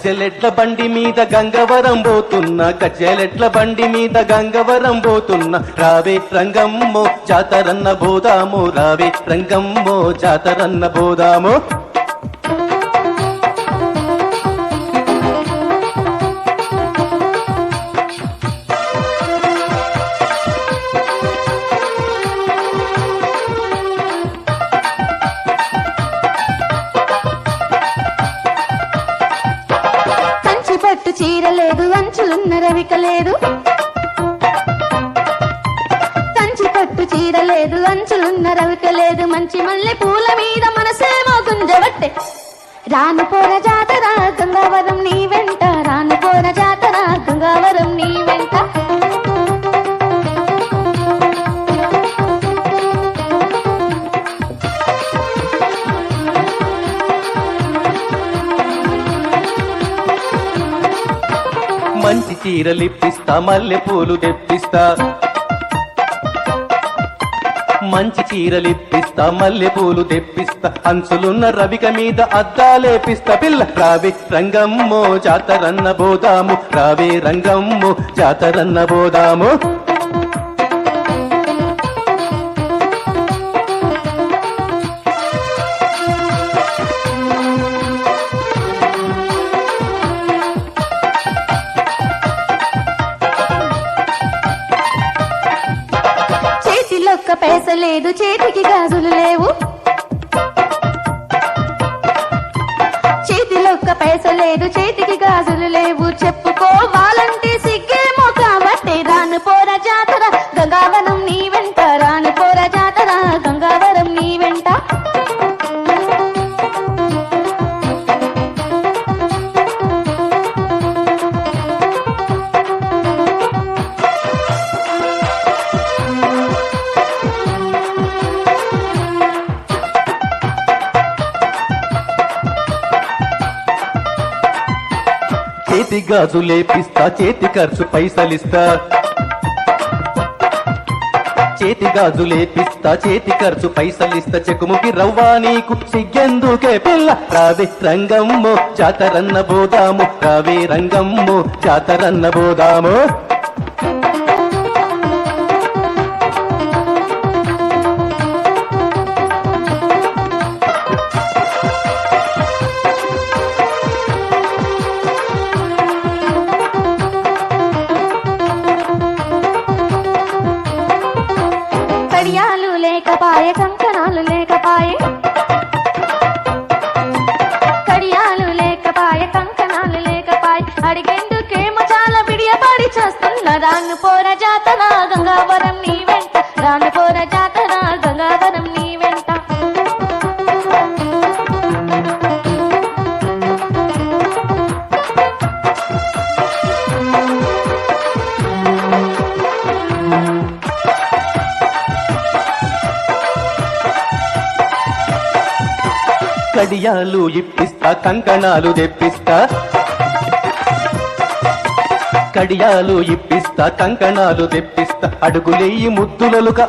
గజ్జెలెట్ల బండి మీద గంగవరం పోతున్నా గజ్జెలెట్ల బండి మీద గంగవరం పోతున్నా రావే రంగమ్మో జాతరన్న బోదాము రావే రంగమ్మో జాతరన్న బోదాము పట్టు చీర లేదు అంచులున్న రవిక లేదు కంచి పట్టు చీర లేదు అంచులున్న రవిక లేదు మంచి మల్లె పూల మీద మనసేమో గుంజబట్టే రాను పోర జాతర గంగావరం నీ వెంట రాను పోర జాతర గంగావరం నీ వెంట మంచి చీరలిప్పిస్తా మల్లె పూలు తెప్పిస్తా మంచి చీరలిప్పిస్తా మల్లె పూలు తెప్పిస్తా అంచులున్న రవిక మీద అద్దాలేపిస్తా పిల్ల రావే రంగమ్మో జాతరన్న బోదాము రావే రంగమ్మో జాతరన్న బోదాము ఒక్క పైస లేదు చేతికి గాజులు లేవు చేతిలో ఒక్క పైస లేదు చేతికి గాజులు లేవు చెప్పుకోవాలంటే సిగ్గేమో కాబట్టి రాను పోర జాతర గంగావరం నీ వెంట రాను పోర జాతర గంగావరం నీ వెంట చేతి గాజులేపిస్తా చేతి ఖర్చు పైసలిస్తా చేతి గాజులేపిస్తా చేతి ఖర్చు పైసలిస్తా చెకుముకి రవ్వా నీకు సిగ్గెందుకే పిల్ల రావే రంగమ్మో జాతరన్న బోదాము రావే రంగమ్మో జాతరన్న బోదాము కడియాలు లేకపాయే కంకణాలు లేకపాయే కడియాలు లేకపాయే కంకణాలు లేకపాయే అడిగేందుకేమో చాలా బిడియపడి చేస్తున్న రాను పోర జాతర గంగావరం నీ వెంట రాను పోర జాతర గంగావరం నీ వెంట కడియాలు ఇప్పిస్తా కంకణాలు తెప్పిస్తా కడియాలు ఇప్పిస్తా కంకణాలు తెప్పిస్తా అడుగులేయి ముద్దులలుక